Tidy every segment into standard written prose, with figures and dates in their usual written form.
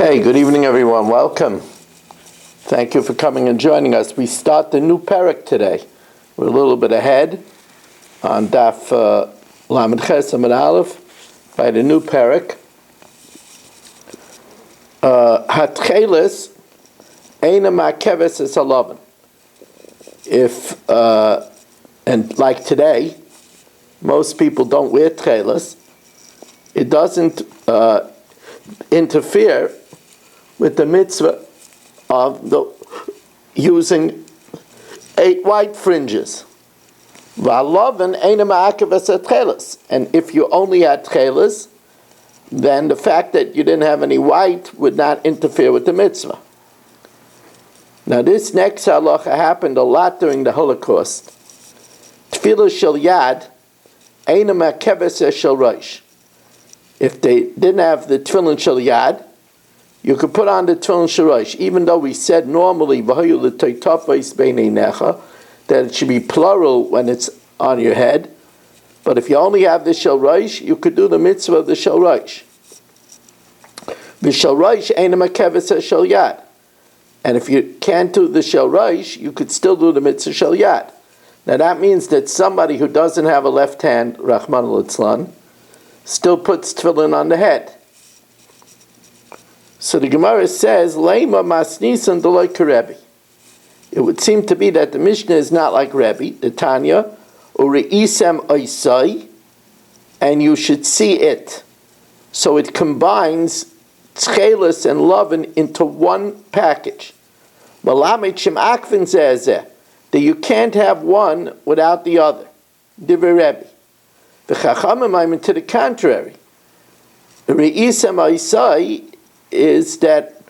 Okay, good evening everyone. Welcome. Thank you for coming and joining us. We start the new parak today. We're a little bit ahead on Daf Lamed Ches Amud Aleph by the new parak. Hatchelis Eina Ma'keves Es Halavan. If and like today, most people don't wear tchelis. It doesn't interfere with the mitzvah of using 8 white fringes. And if you only had tchelis, then the fact that you didn't have any white would not interfere with the mitzvah. Now this next halacha happened a lot during the Holocaust. Tefillah shel yad eina ma'keves shel rosh. If they didn't have the tefillin shel yad, you could put on the tefillin shel rosh. Even though we said normally that it should be plural when it's on your head, but if you only have the shel rosh, you could do the mitzvah of the shel rosh. V'shel rosh eina ma'keves shel yad. And if you can't do the shel rosh, you could still do the mitzvah shel yad. Now that means that somebody who doesn't have a left hand, Rahman al-Itzlan, still puts tefillin on the head. So the Gemara says, Leima masnisan d'loi karebi. It would seem to be that the Mishnah is not like Rebbe, the Tanya, ureisem oisai, and you should see it. So it combines tchelis and lovin into one package. Malamed shem akvin zeh that you can't have one without the other. Divrei Rebbe. The Chachamim, to the contrary, Re'isem Aisai is that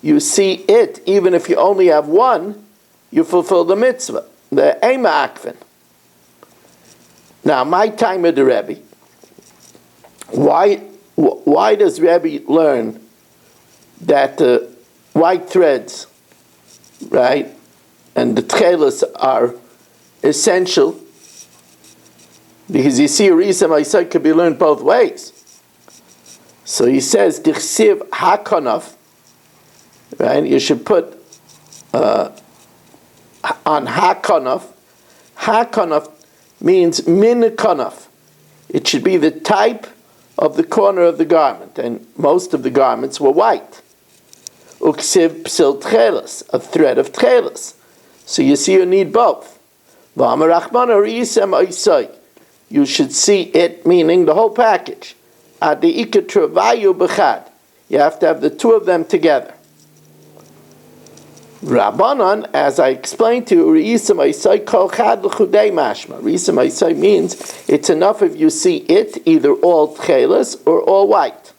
you see it, even if you only have one, you fulfill the mitzvah, the Ema Akvin. Now, my time of the Rebbe, why does Rebbe learn that the white threads, right, and the tchelis are essential? Because you see, Re'isem Aisai could be learned both ways. So he says, Dichsiv hakonaf, right? You should put on hakonaf. Hakonaf means min konaf. It should be the type of the corner of the garment, and most of the garments were white. Uksiv psil tchelis, a thread of tchelis. So you see, you need both. V'amar Rachmana Re'isem Aisai. You should see it, meaning the whole package. You have to have the two of them together. Rabbanan, as I explained to you, Re'isem Aisai kol chad l'chudei mashma. Re'isem Aisai means it's enough if you see it, either all tchelis or all white.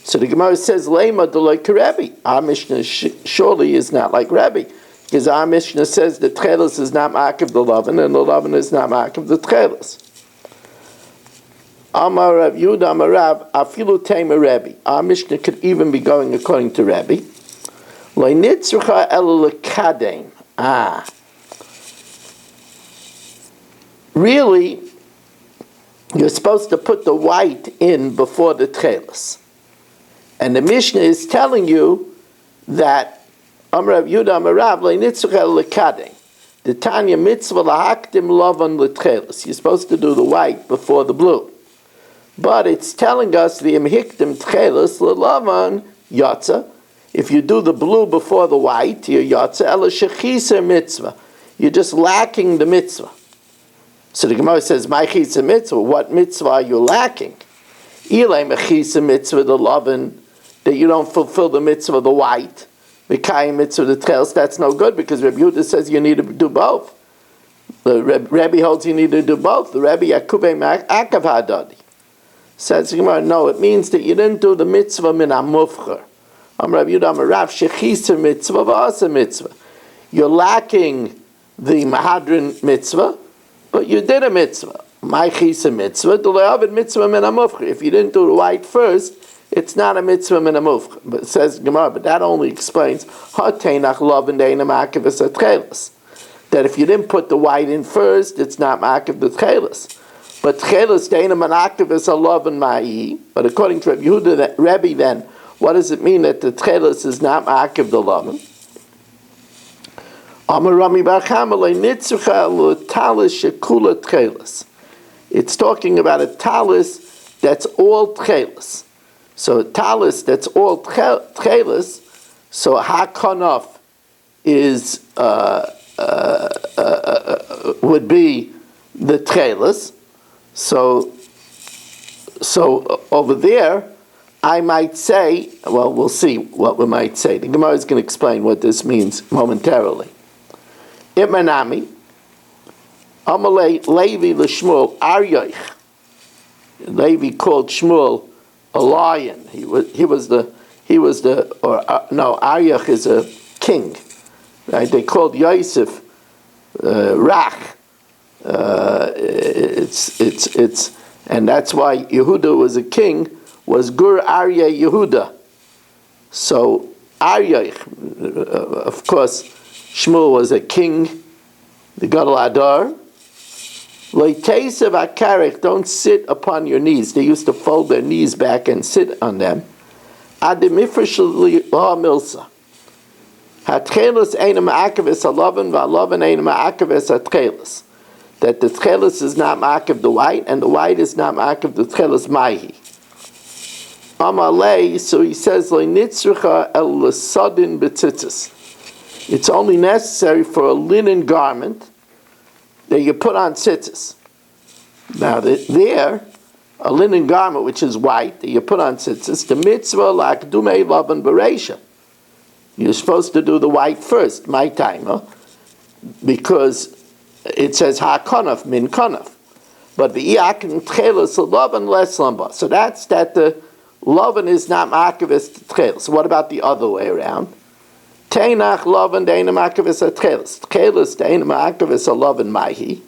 So the Gemara says, Leima d'loi karebi. Our Mishnah surely is not like Rebbe. Because our Mishnah says the tchelis is not ma'akiv the lovin, and the lovin is not ma'akiv the tchelis. Amar Rav Yehuda Amar Rav afilu teima Rebbe. Our Mishnah could even be going according to Rebbe. Lo nitzrucha ela lekadein. Really, you're supposed to put the white in before the tchelis. And the Mishnah is telling you that Amar Rav Yehuda Amar Rav lo nitzrucha ela lekadein. The Tanya mitzvah lahakdim lovan l'tchelis. You're supposed to do the white before the blue. But it's telling us the imhikdim tchelis l'lavan yotza. If you do the blue before the white, you're yotza ela shechiser mitzvah. You're just lacking the mitzvah. So the Gemara says, "My chiser mitzvah. What mitzvah are you lacking? Ilay mechiser mitzvah the lavan that you don't fulfill the mitzvah of the white. Mekayim mitzvah the tchelis. That's no good because Rebbe Yehuda says you need to do both. The Rebbe holds you need to do both. The Rebbe Yakubei Akav Hadadi. Says the Gemara, no, it means that you didn't do the mitzvah min hamufcher. Rav Yehuda Amar Rav shechiser mitzvah v'asa mitzvah. You're lacking the mahadrin mitzvah, but you did a mitzvah. My chiser mitzvah, d'le'avid mitzvah min hamufcher. If you didn't do the white first, it's not a mitzvah min hamufcher. But it says Gemara, but that only explains ha'teinach lovin deina ma'akiv es atchelis. That if you didn't put the white in first, it's not ma'akiv the tchelis. But tchelis deina ma'akiv es alav and ma'i. But according to Rebbe Yehuda, Rebbe then, What does it mean that the tchelis is not ma'akiv the lavan? Amar Rami bar Chama lo nitzrucha lo talis shekula tchelis. It's talking about a talis that's all tchelis. So a talis that's all tchelis, so hakanaf is would be the tchelis. So over there, I might say, well, we'll see what we might say. The Gemara is going to explain what this means momentarily. Imanami, Amalei Levi l'Shmuel Aryoich. Levi called Shmuel a lion. Aryoch is a king. Right? They called Yosef Rach. And that's why Yehuda was a king, was Gur Arya Yehuda. So Aryoch, of course, Shmuel was a king, the Gadol Adar. Leiteisev akarech, don't sit upon your knees. They used to fold their knees back and sit on them. Adimifresh milsa. Hatchelis eina ma'akavis halavan v'halavan eina ma'akavis hatchelis. That the tchelis is not ma'akav the white, and the white is not ma'akav the tchelis maihi. Amalei, so he says, le'nitzrucha el l'sadin b'tzitzis. It's only necessary for a linen garment that you put on tzitzis. Now, there, a linen garment which is white that you put on tzitzis, the mitzvah l'akdumei lavan bereisha. You're supposed to do the white first, my timer, because it says ha-konaf, min konaf. But the iakin tchelis lavan les lamba. So that's that the lavan is not ma'akavis tchelis. So what about the other way around? Teinach lavan deina ma'akavis tchelis. Tchelis deina ma'akavis lavan mahi.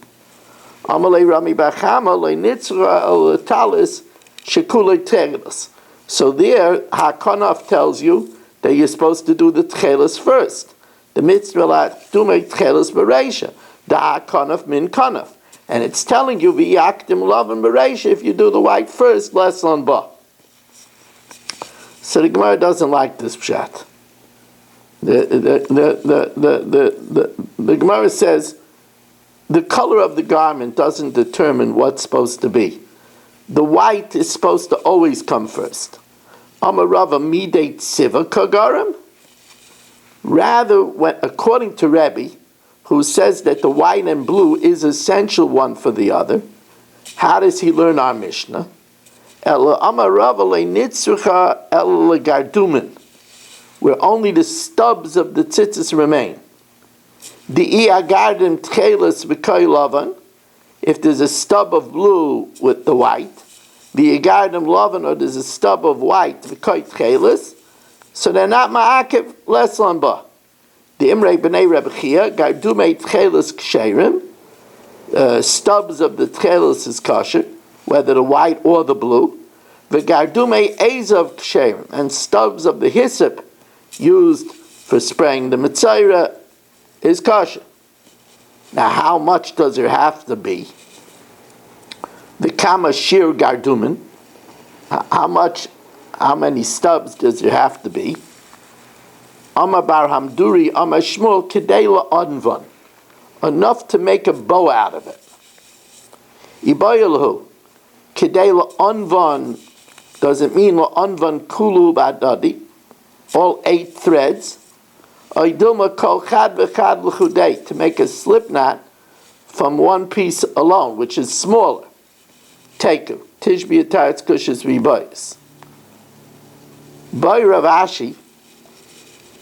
Amalei Rami bar Chama le nitzra el talis shekulei tchelis. So there, ha-konaf tells you that you're supposed to do the tchelis first. The mitzvah l'akdumei tchelis bereisha. The ha-konaf min konaf. And it's telling you, v'yakdim lavan bereisha, if you do the white first, less on ba. So the Gemara doesn't like this pshat. The Gemara says the color of the garment doesn't determine what's supposed to be. The white is supposed to always come first. Amarava midei tziva kagarim. Rather, according to Rebbe, who says that the white and blue is essential one for the other, how does he learn our Mishnah? Where only the stubs of the tzitzis remain. If there's a stub of blue with the white, the Igardim Lavan, or there's a stub of white, so they're not ma'akiv les lamba. The Imrei b'nei Reb Chia, Gardumei tchelis ksherim, stubs of the tchelis is kosher, whether the white or the blue. V'gardumei ezav ksherim, and stubs of the hyssop used for spraying the mitzayra is kosher. Now, how much does there have to be? The kama shir gardumin, how many stubs does there have to be? Amar bar Hamduri, Amar Shmuel, kedela onvan, enough to make a bow out of it. Ibayilhu, kedela onvan, does it mean la onvan kulu badadi, all 8 threads? Oidilma kol chad v'chad l'chudei, to make a slip knot from one piece alone, which is smaller. Teku, tishbi ataretz kushas v'bayis. By Rav Ashi,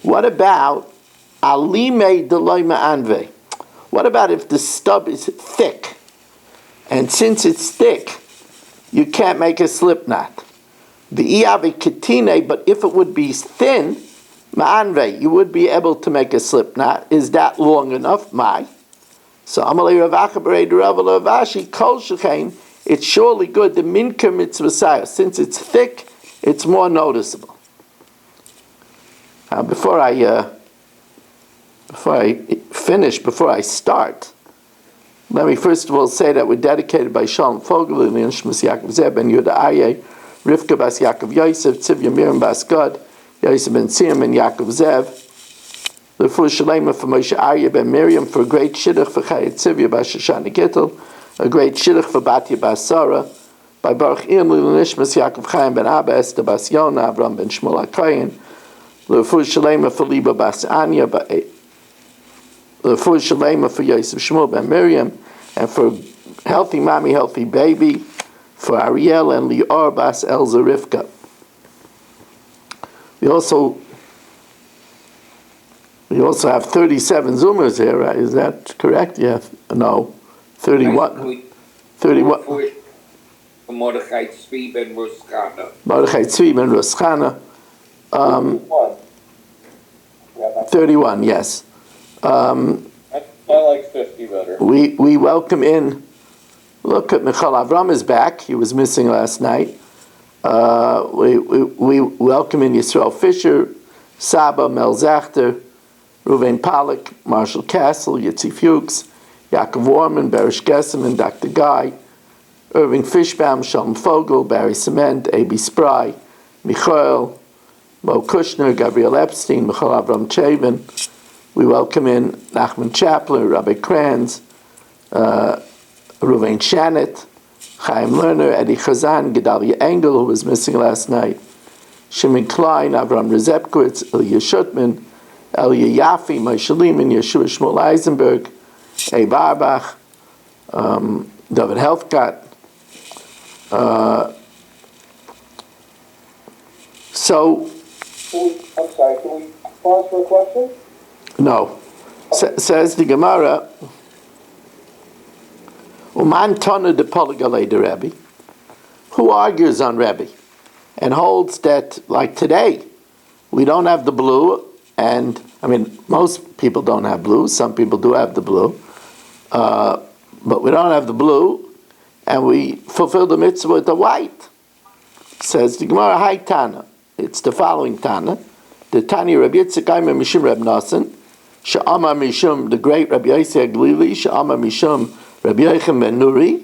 what about alime deloyma anve? What about if the stub is thick? And since it's thick, you can't make a slip knot. The iavi ketine, but if it would be thin, ma'anve, you would be able to make a slip knot. Is that long enough? So Amalei Rav Achabarei Rav Ashi kol shechein, it's surely good. The minker mitzvah, since it's thick, it's more noticeable. Before I start, let me first of all say that we're dedicated by Shalom Fogel and Shmus Yaakov Zeb and Yuda Aryeh Rivka bas Yaakov Yosef, Tzivya Miriam bas Gad, Yosef ben Tzim and Yaakov Zev. L'fu Shalema for Moshe Arya ben Miriam, for a great shidduch for Chayat Tzivya bas Shoshana Gittel, a great shidduch for Batya bas Sarah, by Baruch Irmli l'nishmas Yaakov Chaim ben Abba, Esther bas Yonah, Avram ben Shmuel HaKohen, l'fu Shalema for Liba bas Anya, l'fu Shalema for Yosef Shmuel ben Miriam, and for healthy mommy, healthy baby, for Ariel and Lior bas Elza Rivka. We also have 37 Zoomers here, right? Is that correct? Yeah. No. 31. 31. Mordechai Tzvi ben Roskana. Mordechai Tzvi ben Roskana. 31, yes. I like 50 better. We welcome in, look at Michal Avram is back. He was missing last night. We welcome in Yisrael Fisher, Saba, Mel Zachter, Ruvain Pollack, Marshall Castle, Yitzi Fuchs, Yaakov Warman, Barish Gesseman, Dr. Guy, Irving Fishbaum, Shalom Fogel, Barry Cement, A.B. Spry, Michael, Mo Kushner, Gabriel Epstein, Michal Avram Chavin. We welcome in Nachman Chapler, Rabbi Kranz, Ruvain Shannet, Chaim Lerner, Eddie Chazan, Gedalia Engel, who was missing last night, Shimon Klein, Avram Rezepkowitz, Ilya Shutman, Elia Yaffe, Moshe Lehman, Yeshua Shmuel Eisenberg, A. Barbach, David Helfgott. So, I'm sorry, can we pause for a question? no. Says the Gemara, Uman Tana de Polygale de Rebbe, who argues on Rebbe and holds that, like today, we don't have the blue, and I mean, most people don't have blue, some people do have the blue, but we don't have the blue, and we fulfill the mitzvah with the white. Says the Gemara, Hi Tana. It's the following Tana. The Tani Rabbi Yitzchak Aimer Mishum Reb Nasan, Sha'ama Mishum, the great Rabbi Yosef Glili, Sha'ama Mishum Rabbi Yochanan ben Nuri,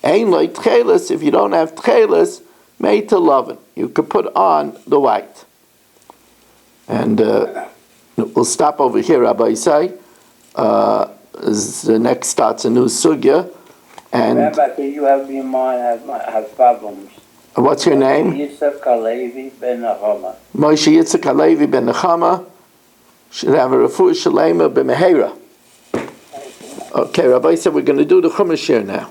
Ein like Tchelis, if you don't have Tchelis, made to lovin. You could put on the white. And we'll stop over here, Rabbi Isai. The next starts a new sugya. And Rabbi, you have me in mind, have problems. What's your name? Yitzchak Halevi ben Nechama. Moshe Yitzchak Halevi ben Nechama should have a refuah shalema b'mehera. Okay, Rabbi said we're going to do the Chumash here now.